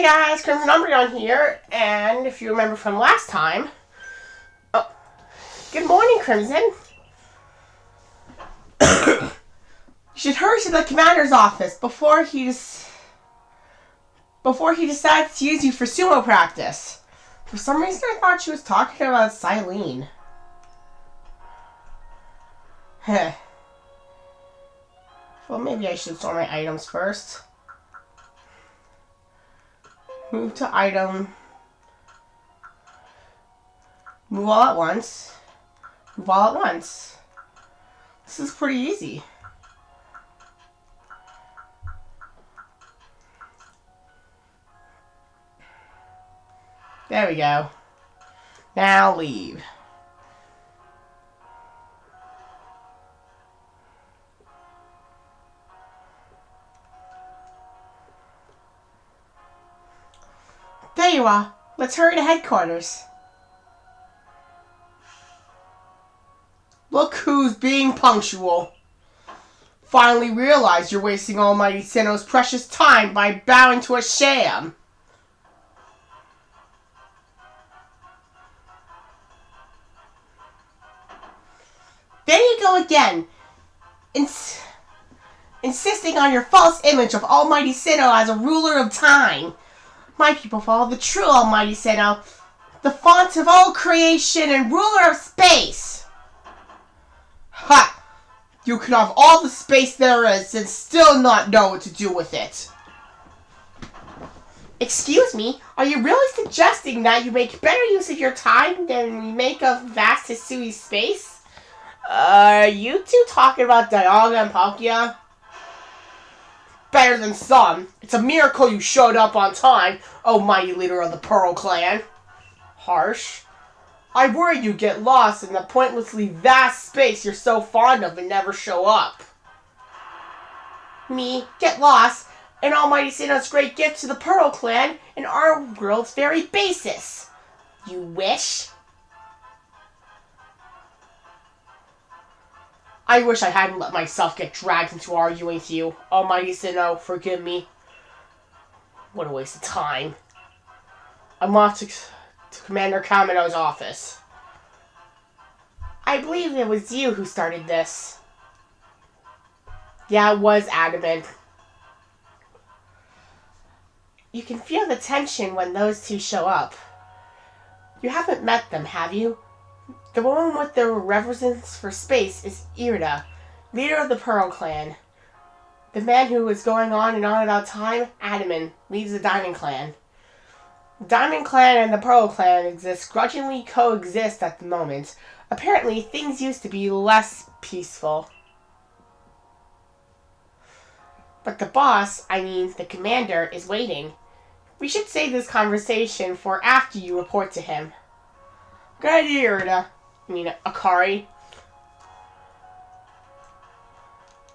Hey guys, Crimson Umbreon here, and if you remember from last time... Oh, good morning, Crimson. You should hurry to the commander's office before he decides to use you for sumo practice. For some reason I thought she was talking about Silene. Heh. Well, maybe I should sort my items first. Move to item. Move all at once. Move all at once. This is pretty easy. There we go. Now leave. There you are. Let's hurry to headquarters. Look who's being punctual. Finally realize you're wasting Almighty Sinnoh's precious time by bowing to a sham. There you go again. Insisting on your false image of Almighty Sinnoh as a ruler of time. My people follow the true Almighty Sinnoh, the font of all creation and ruler of space. Ha! You could have all the space there is and still not know what to do with it. Excuse me, are you really suggesting that you make better use of your time than we make of vast Hisui space? Are you two talking about Dialga and Palkia? Better than some. It's a miracle you showed up on time, oh mighty leader of the Pearl Clan. Harsh. I worried you'd get lost in the pointlessly vast space you're so fond of and never show up. Me, get lost, an Almighty Sinnoh's great gift to the Pearl Clan and our world's very basis. You wish? I wish I hadn't let myself get dragged into arguing with you. Almighty Sinnoh, forgive me. What a waste of time. I'm off to Commander Kamino's office. I believe it was you who started this. Yeah, it was Adamant. You can feel the tension when those two show up. You haven't met them, have you? The woman with the reverence for space is Irida, leader of the Pearl Clan. The man who is going on and on about time, Adaman, leads the Diamond Clan. The Diamond Clan and the Pearl Clan grudgingly coexist at the moment. Apparently, things used to be less peaceful. But the boss, the commander, is waiting. We should save this conversation for after you report to him. Good idea, Irida. Akari.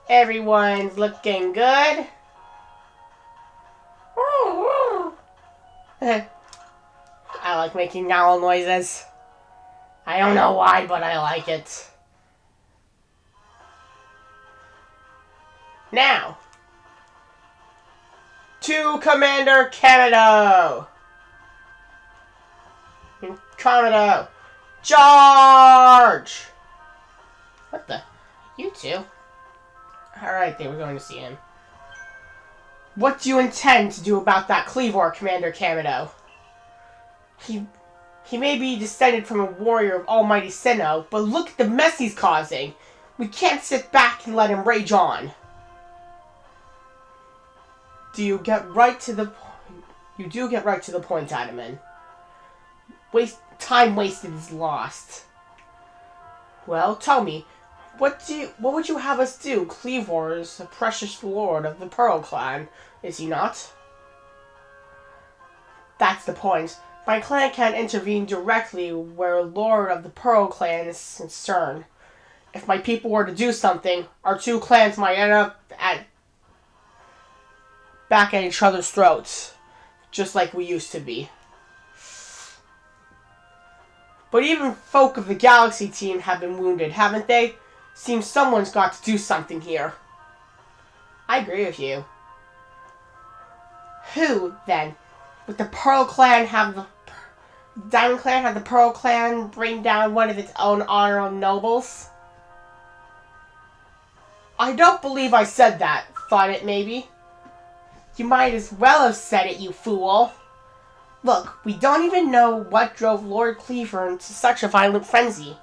Everyone's looking good. I like making owl noises. I don't know why, but I like it. Now, to Commander Kamino. Kamino. Charge! What the? You two? Alright, they were going to see him. What do you intend to do about that Cleavor, Commander Kamino? He may be descended from a warrior of Almighty Sinnoh, but look at the mess he's causing. We can't sit back and let him rage on. You do get right to the point, Adaman. Time wasted is lost. Well, tell me, what would you have us do? Cleavor is a precious lord of the Pearl Clan, is he not? That's the point. My clan can't intervene directly where a lord of the Pearl Clan is concerned. If my people were to do something, our two clans might end up back at each other's throats, just like we used to be. But even folk of the Galaxy team have been wounded, haven't they? Seems someone's got to do something here. I agree with you. Who, then? With the Pearl Clan have the Diamond Clan have the Pearl Clan bring down one of its own honorable nobles? I don't believe I said that, thought it maybe. You might as well have said it, you fool. Look, we don't even know what drove Lord Cleaver into such a violent frenzy.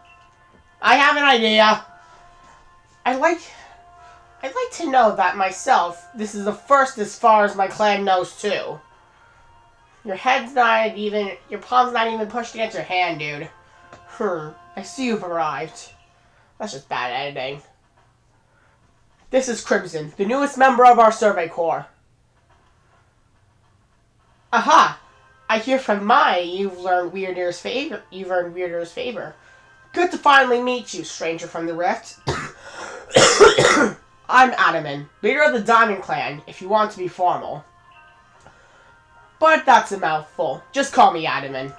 I have an idea. I'd like to know that myself. This is the first as far as my clan knows, too. Your palm's not even pushed against your hand, dude. I see you've arrived. That's just bad editing. This is Crimson, the newest member of our Survey Corps. Aha! I hear from you've earned Weirder's favor. Good to finally meet you, stranger from the Rift. I'm Adaman, leader of the Diamond Clan, if you want to be formal. But that's a mouthful. Just call me Adaman.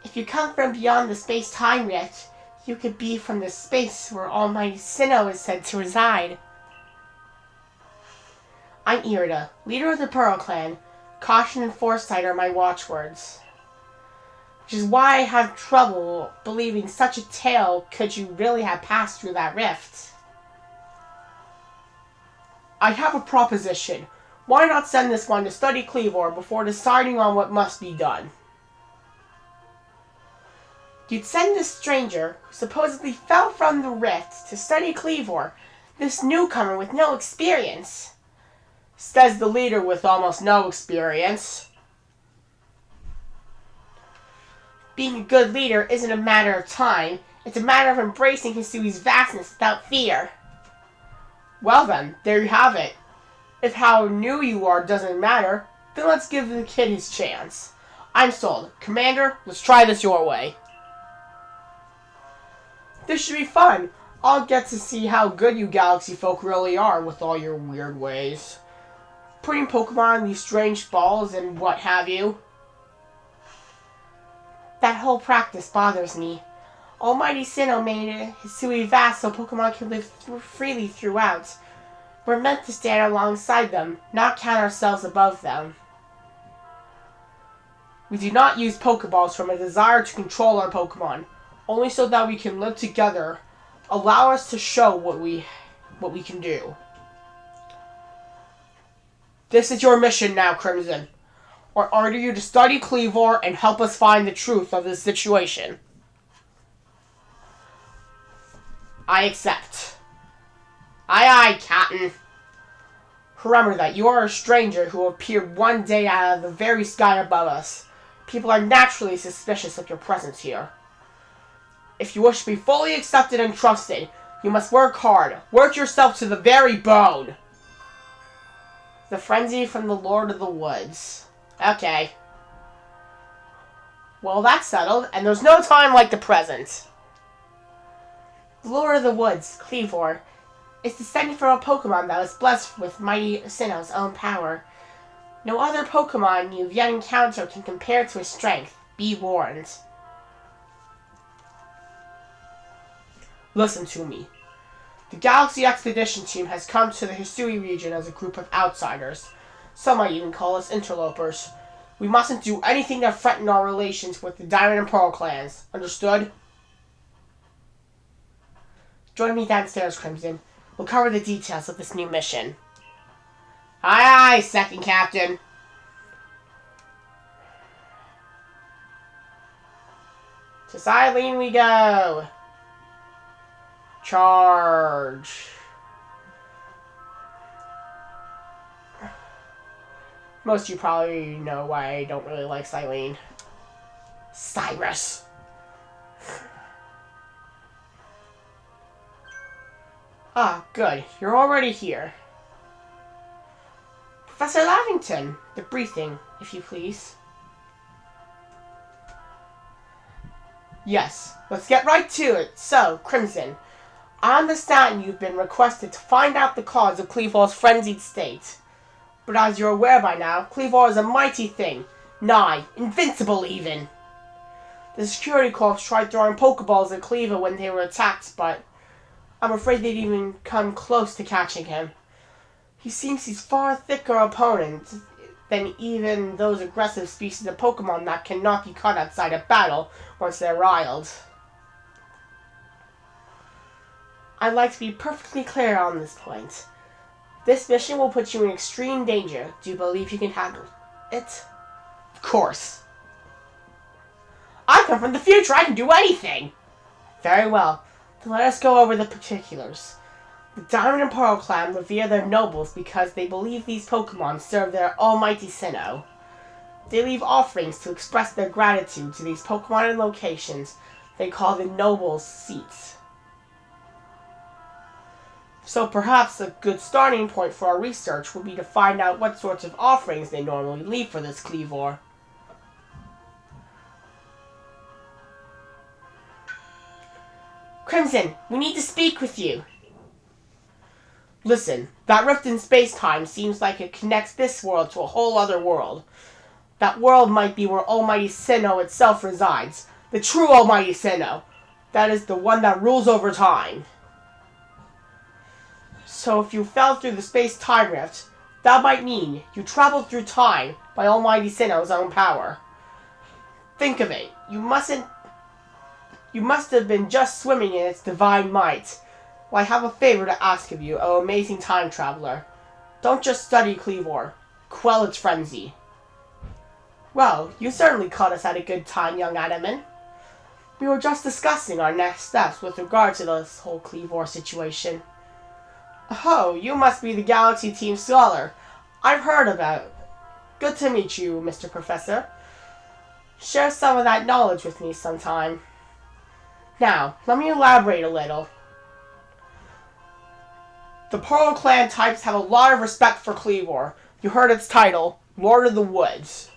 If you come from beyond the space-time rift, you could be from the space where Almighty Sinnoh is said to reside. I'm Irida, leader of the Pearl Clan. Caution and foresight are my watchwords. Which is why I have trouble believing such a tale could you really have passed through that rift. I have a proposition. Why not send this one to study Cleavor before deciding on what must be done? You'd send this stranger, who supposedly fell from the rift, to study Cleavor, this newcomer with no experience. Says the leader with almost no experience. Being a good leader isn't a matter of time, it's a matter of embracing Hisui's vastness without fear. Well then, there you have it. If how new you are doesn't matter, then let's give the kid his chance. I'm sold. Commander, let's try this your way. This should be fun. I'll get to see how good you galaxy folk really are with all your weird ways. Putting Pokemon in these strange balls and what have you. That whole practice bothers me. Almighty Sinnoh made Hisui vast so Pokemon can live freely throughout. We're meant to stand alongside them, not count ourselves above them. We do not use Pokeballs from a desire to control our Pokemon, only so that we can live together. Allow us to show what we can do. This is your mission now, Crimson. Or order you to study Cleavor and help us find the truth of this situation. I accept. Aye aye, Captain. Remember that you are a stranger who appeared one day out of the very sky above us. People are naturally suspicious of your presence here. If you wish to be fully accepted and trusted, you must work hard. Work yourself to the very bone. The frenzy from the Lord of the Woods. Okay. Well, that's settled, and there's no time like the present. The Lord of the Woods, Cleavor, is descended from a Pokemon that was blessed with mighty Sinnoh's own power. No other Pokemon you've yet encountered can compare to his strength. Be warned. Listen to me. The Galaxy Expedition Team has come to the Hisui region as a group of outsiders. Some might even call us interlopers. We mustn't do anything that threaten our relations with the Diamond and Pearl clans. Understood? Join me downstairs, Crimson. We'll cover the details of this new mission. Aye aye, Second Captain. To Xylene we go. Charge. Most of you probably know why I don't really like Xylene. Cyrus. Ah, good. You're already here. Professor Lavington, the briefing, if you please. Yes, let's get right to it. So, Crimson, I understand you've been requested to find out the cause of Cleavor's frenzied state. But as you're aware by now, Cleavor is a mighty thing. Nigh, invincible even. The security corps tried throwing Pokeballs at Cleavor when they were attacked, but I'm afraid they'd even come close to catching him. He seems his far thicker opponent. than even those aggressive species of Pokemon that cannot be caught outside of battle once they're riled. I'd like to be perfectly clear on this point. This mission will put you in extreme danger. Do you believe you can handle it? Of course. I come from the future. I can do anything. Very well. Then let us go over the particulars. The Diamond and Pearl clan revere their nobles because they believe these Pokemon serve their almighty Sinnoh. They leave offerings to express their gratitude to these Pokemon in locations they call the nobles' seats. So perhaps a good starting point for our research would be to find out what sorts of offerings they normally leave for this Kleavor. Crimson, we need to speak with you. Listen, that rift in space-time seems like it connects this world to a whole other world. That world might be where Almighty Sinnoh itself resides. The true Almighty Sinnoh. That is the one that rules over time. So if you fell through the space-time rift, that might mean you traveled through time by Almighty Sinnoh's own power. Think of it. You must have been just swimming in its divine might. Well, I have a favor to ask of you, O amazing time traveler. Don't just study Kleavor. Quell its frenzy. Well, you certainly caught us at a good time, young Adaman. We were just discussing our next steps with regard to this whole Kleavor situation. Oh, you must be the Galaxy Team scholar. I've heard about it. Good to meet you, Mr. Professor. Share some of that knowledge with me sometime. Now, let me elaborate a little. The Pearl Clan types have a lot of respect for Kleavor. You heard its title, Lord of the Woods.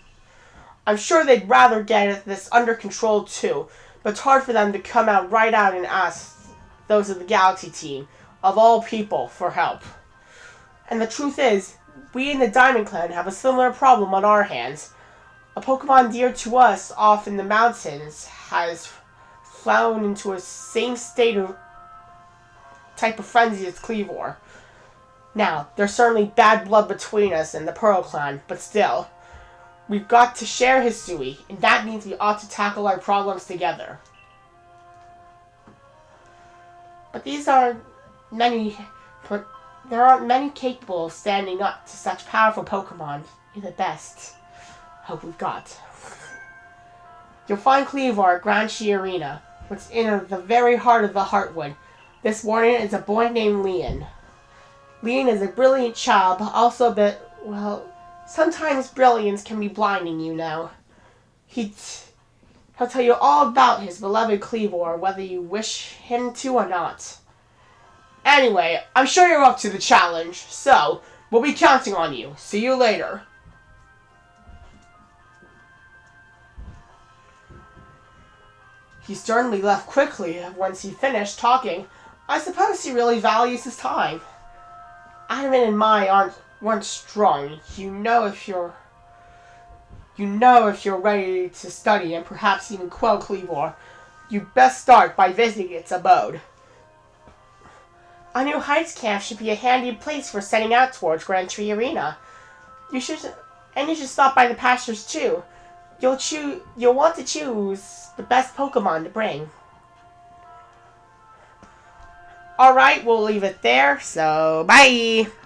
I'm sure they'd rather get this under control too, but it's hard for them to come out right out and ask those of the Galaxy Team, of all people, for help. And the truth is, we in the Diamond Clan have a similar problem on our hands. A Pokemon dear to us off in the mountains has fallen into a same state of type of frenzy as Kleavor. Now, there's certainly bad blood between us and the Pearl Clan, but still, we've got to share Hisui, and that means we ought to tackle our problems together. But there aren't many capable of standing up to such powerful Pokemon. You're the best. Hope we've got. You'll find Kleavor at Grand Shi Arena, which is in the very heart of the Heartwood. This warrior is a boy named Leon. Leon is a brilliant child, but also a bit, well, sometimes brilliance can be blinding, you know. He'll tell you all about his beloved Kleavor, whether you wish him to or not. Anyway, I'm sure you're up to the challenge, so we'll be counting on you. See you later. He certainly left quickly once he finished talking. I suppose he really values his time. Adaman and Mai weren't strong. You know if you're ready to study and perhaps even quell Kleavor, you'd best start by visiting its abode. A New Heights camp should be a handy place for setting out towards Grand Tree Arena. You should stop by the pastures too. You'll want to choose the best Pokemon to bring. Alright, we'll leave it there, so bye!